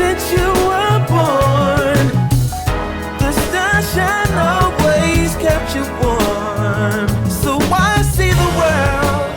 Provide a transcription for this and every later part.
since you were born. The sunshine always kept you warm. So why see the world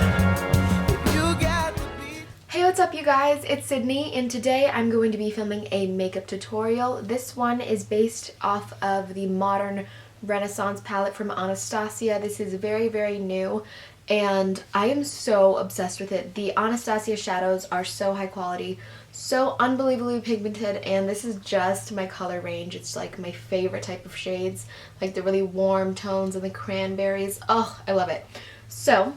if you got to be... Hey, what's up you guys? It's Sydney, and today I'm going to be filming a makeup tutorial. This one is based off of the Modern Renaissance palette from Anastasia. This is very, very new, and I am so obsessed with it. The Anastasia shadows are so high quality, so unbelievably pigmented, and this is just my color range. It's like my favorite type of shades, like the really warm tones and the cranberries. Oh, I love it. So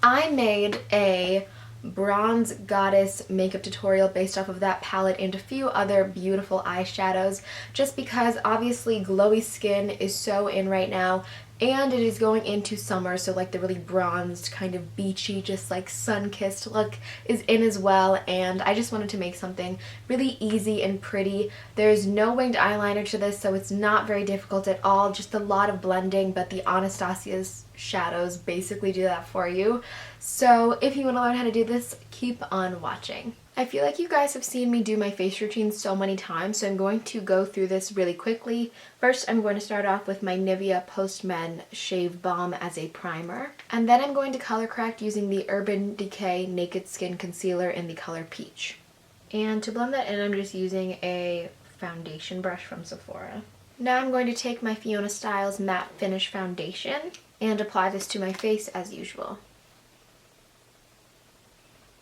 I made a Bronze Goddess makeup tutorial based off of that palette and a few other beautiful eyeshadows, just because obviously glowy skin is so in right now, and it is going into summer, so like the really bronzed kind of beachy, just like sun-kissed look is in as well, and I just wanted to make something really easy and pretty. There's no winged eyeliner to this, so it's not very difficult at all, just a lot of blending, but the Anastasia's shadows basically do that for you. So if you want to learn how to do this, keep on watching. I feel like you guys have seen me do my face routine so many times, so I'm going to go through this really quickly. First, I'm going to start off with my Nivea Post-Men Shave Balm as a primer. And then I'm going to color correct using the Urban Decay Naked Skin Concealer in the color Peach. And to blend that in, I'm just using a foundation brush from Sephora. Now I'm going to take my Fiona Stiles Matte Finish Foundation and apply this to my face as usual.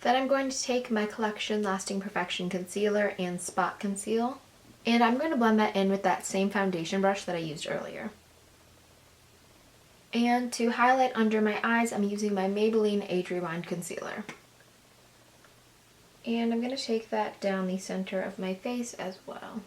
Then I'm going to take my Collection Lasting Perfection Concealer and Spot Conceal, and I'm going to blend that in with that same foundation brush that I used earlier. And to highlight under my eyes, I'm using my Maybelline Age Rewind Concealer. And I'm going to take that down the center of my face as well.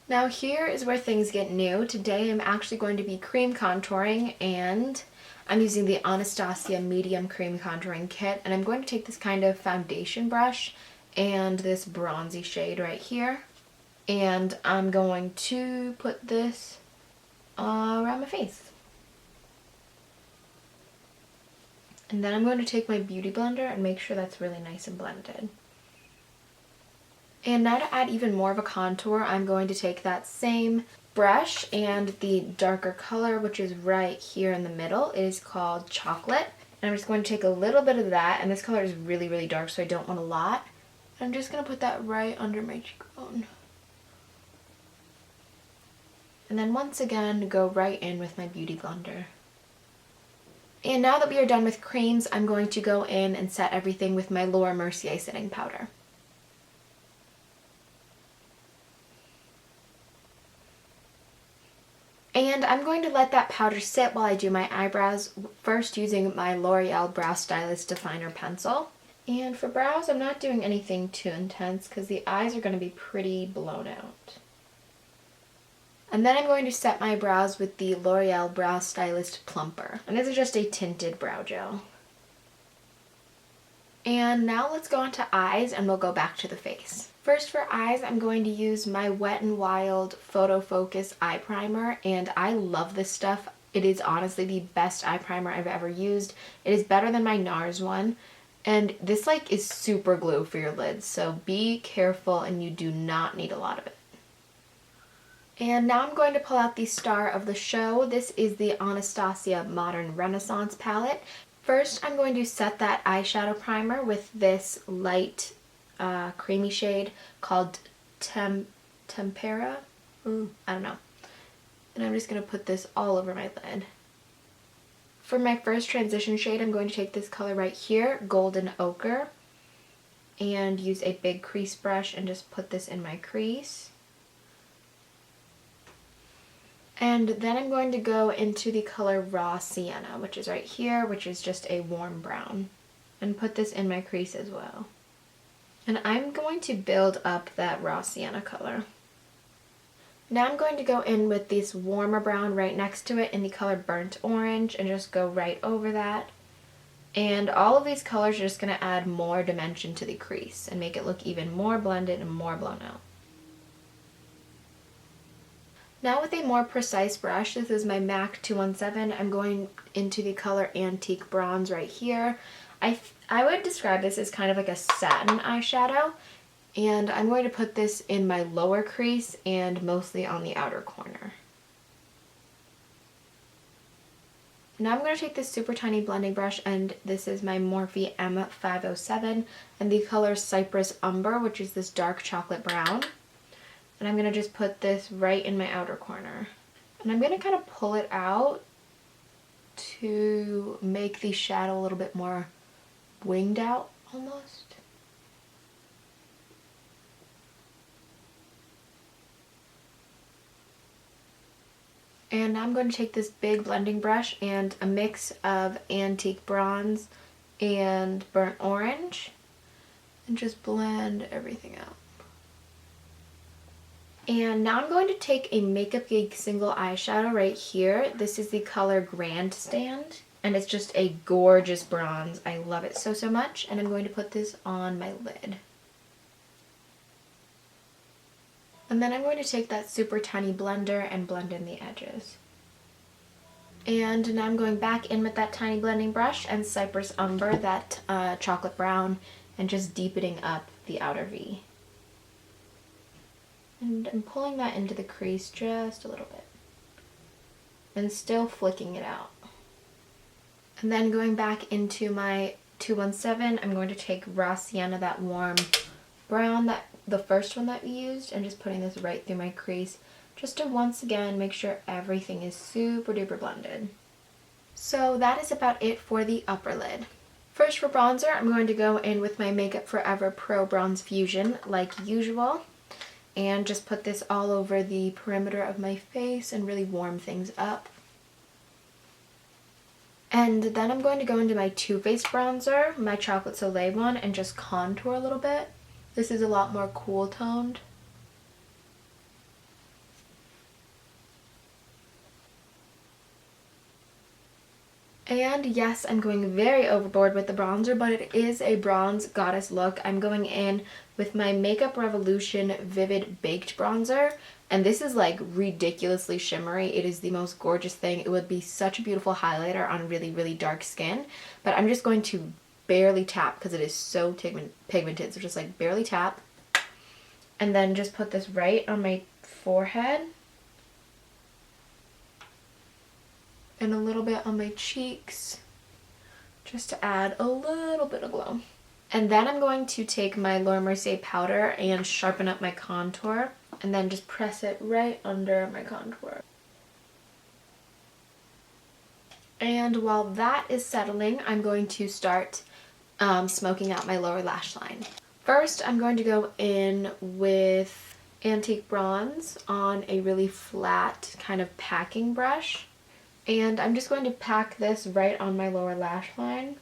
Now here is where things get new. Today I'm actually going to be cream contouring, and I'm using the Anastasia Medium Cream Contouring Kit, and I'm going to take this kind of foundation brush and this bronzy shade right here, and I'm going to put this around my face. And then I'm going to take my beauty blender and make sure that's really nice and blended. And now to add even more of a contour, I'm going to take that same brush and the darker color, which is right here in the middle. It is called Chocolate. And I'm just going to take a little bit of that, and this color is really, really dark, so I don't want a lot. I'm just going to put that right under my cheekbone. And then once again, go right in with my beauty blender. And now that we are done with creams, I'm going to go in and set everything with my Laura Mercier setting powder. And I'm going to let that powder sit while I do my eyebrows, first using my L'Oreal Brow Stylist Definer Pencil. And for brows, I'm not doing anything too intense because the eyes are going to be pretty blown out. And then I'm going to set my brows with the L'Oreal Brow Stylist Plumper. And this is just a tinted brow gel. And now let's go on to eyes, and we'll go back to the face. First for eyes, I'm going to use my Wet n Wild Photofocus Eye Primer, and I love this stuff. It is honestly the best eye primer I've ever used. It is better than my NARS one, and this like is super glue for your lids, so be careful and you do not need a lot of it. And now I'm going to pull out the star of the show. This is the Anastasia Modern Renaissance palette. First, I'm going to set that eyeshadow primer with this light creamy shade called Tempera. I don't know. And I'm just going to put this all over my lid. For my first transition shade, I'm going to take this color right here, Golden Ochre, and use a big crease brush and just put this in my crease. And then I'm going to go into the color Raw Sienna, which is right here, which is just a warm brown, and put this in my crease as well. And I'm going to build up that Raw Sienna color. Now I'm going to go in with this warmer brown right next to it in the color Burnt Orange and just go right over that. And all of these colors are just going to add more dimension to the crease and make it look even more blended and more blown out. Now with a more precise brush, this is my MAC 217, I'm going into the color Antique Bronze right here. I would describe this as kind of like a satin eyeshadow, and I'm going to put this in my lower crease and mostly on the outer corner. Now I'm going to take this super tiny blending brush, and this is my Morphe M507 and the color Cyprus Umber, which is this dark chocolate brown. And I'm going to just put this right in my outer corner. And I'm going to kind of pull it out to make the shadow a little bit more winged out almost. And now I'm going to take this big blending brush and a mix of antique bronze and burnt orange and just blend everything out. And now I'm going to take a Makeup Geek single eyeshadow right here. This is the color Grandstand, and it's just a gorgeous bronze. I love it so, so much, and I'm going to put this on my lid. And then I'm going to take that super tiny blender and blend in the edges. And now I'm going back in with that tiny blending brush and Cyprus Umber, that chocolate brown, and just deepening up the outer V. And I'm pulling that into the crease just a little bit. And still flicking it out. And then going back into my 217, I'm going to take raw sienna, that warm brown, that the first one that we used, and just putting this right through my crease just to once again make sure everything is super duper blended. So that is about it for the upper lid. First for bronzer, I'm going to go in with my Makeup Forever Pro Bronze Fusion like usual, and just put this all over the perimeter of my face and really warm things up. And then I'm going to go into my Too Faced bronzer, my Chocolate Soleil one, and just contour a little bit. This is a lot more cool toned. And yes, I'm going very overboard with the bronzer, but it is a bronze goddess look. I'm going in with my Makeup Revolution Vivid Baked Bronzer, and this is like ridiculously shimmery. It is the most gorgeous thing. It would be such a beautiful highlighter on really, really dark skin, but I'm just going to barely tap because it is so pigmented, so just like barely tap, and then just put this right on my forehead and a little bit on my cheeks just to add a little bit of glow. And then I'm going to take my Laura Mercier powder and sharpen up my contour, and then just press it right under my contour. And while that is settling, I'm going to start smoking out my lower lash line. First, I'm going to go in with Antique Bronze on a really flat kind of packing brush. And I'm just going to pack this right on my lower lash line.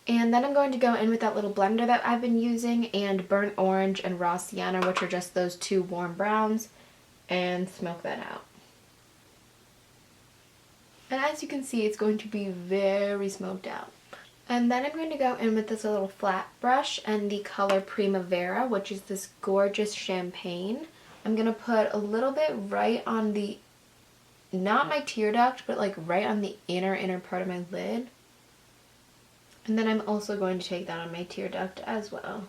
And then I'm going to go in with that little blender that I've been using and Burnt Orange and Raw Sienna, which are just those two warm browns, and smoke that out. And as you can see, it's going to be very smoked out. And then I'm going to go in with this little flat brush and the color Primavera, which is this gorgeous champagne. I'm going to put a little bit right on the, not my tear duct, but like right on the inner part of my lid. And then I'm also going to take that on my tear duct as well.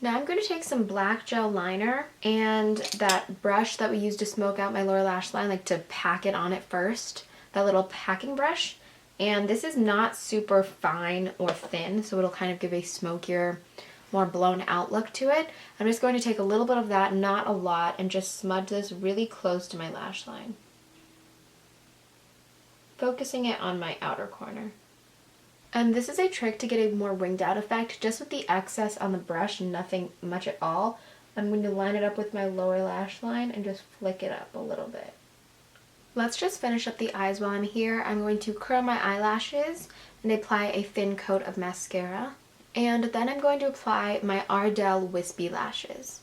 Now I'm going to take some black gel liner and that brush that we used to smoke out my lower lash line, like to pack it on it first, that little packing brush. And this is not super fine or thin, so it'll kind of give a smokier, more blown out look to it. I'm just going to take a little bit of that, not a lot, and just smudge this really close to my lash line, focusing it on my outer corner. And this is a trick to get a more winged out effect, just with the excess on the brush, nothing much at all. I'm going to line it up with my lower lash line and just flick it up a little bit. Let's just finish up the eyes while I'm here. I'm going to curl my eyelashes and apply a thin coat of mascara. And then I'm going to apply my Ardell wispy lashes.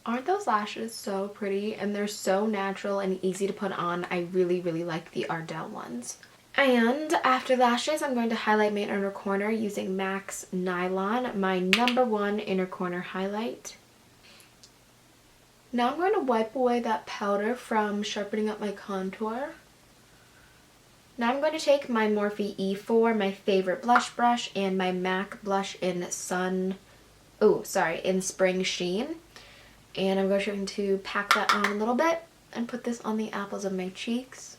Aren't those lashes so pretty? And they're so natural and easy to put on. I really, really like the Ardell ones. And after lashes, I'm going to highlight my inner corner using MAC's Nylon, my #1 inner corner highlight. Now I'm going to wipe away that powder from sharpening up my contour. Now I'm going to take my Morphe E4, my favorite blush brush, and my MAC blush in in Spring Sheen. And I'm going to pack that on a little bit and put this on the apples of my cheeks.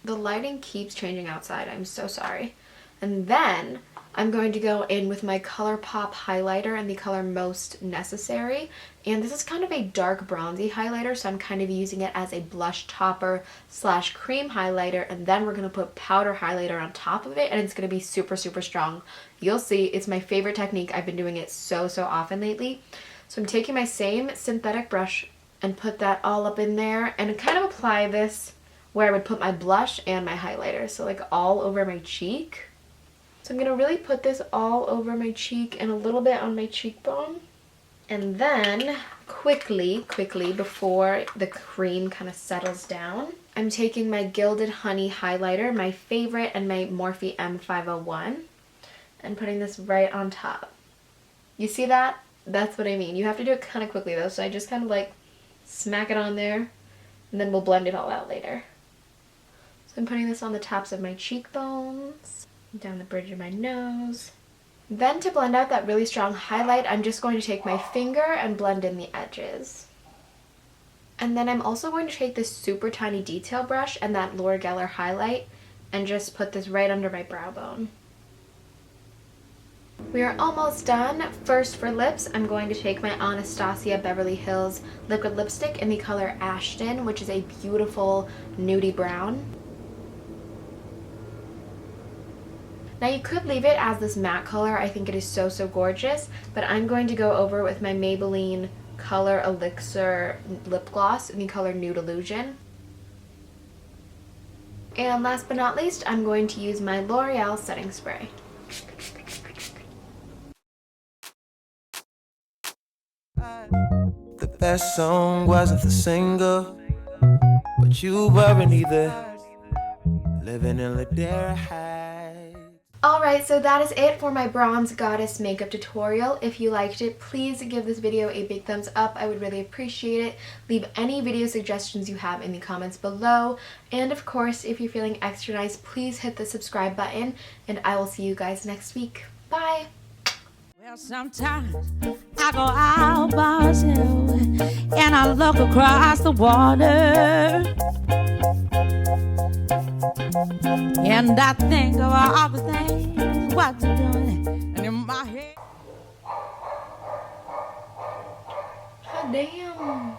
The lighting keeps changing outside, I'm so sorry. And then I'm going to go in with my Colourpop highlighter in the color Most Necessary. And this is kind of a dark bronzy highlighter, so I'm kind of using it as a blush topper / cream highlighter. And then we're going to put powder highlighter on top of it, and it's going to be super, super strong. You'll see, it's my favorite technique. I've been doing it so often lately. So I'm taking my same synthetic brush and put that all up in there and kind of apply this where I would put my blush and my highlighter. So like all over my cheek. So I'm going to really put this all over my cheek and a little bit on my cheekbone. And then quickly, before the cream kind of settles down, I'm taking my Gilded Honey highlighter, my favorite, and my Morphe M501, and putting this right on top. You see that? That's what I mean. You have to do it kind of quickly though, so I just kind of like smack it on there, and then we'll blend it all out later. So I'm putting this on the tops of my cheekbones, down the bridge of my nose. Then to blend out that really strong highlight, I'm just going to take my finger and blend in the edges. And then I'm also going to take this super tiny detail brush and that Laura Geller highlight and just put this right under my brow bone. We are almost done. First for lips, I'm going to take my Anastasia Beverly Hills liquid lipstick in the color Ashton, which is a beautiful nudie brown. Now you could leave it as this matte color. I think it is so gorgeous, but I'm going to go over with my Maybelline Color Elixir lip gloss in the color Nude Illusion. And last but not least, I'm going to use my L'Oreal setting spray. The best song wasn't the single, but you weren't either. Living in Ladera Heights. Alright, so that is it for my Bronze Goddess makeup tutorial. If you liked it, please give this video a big thumbs up. I would really appreciate it. Leave any video suggestions you have in the comments below. And of course, if you're feeling extra nice, please hit the subscribe button. And I will see you guys next week. Bye! Well, sometimes I go out by myself and I look across the water and I think of all the things what you're doing, and in my head. God damn.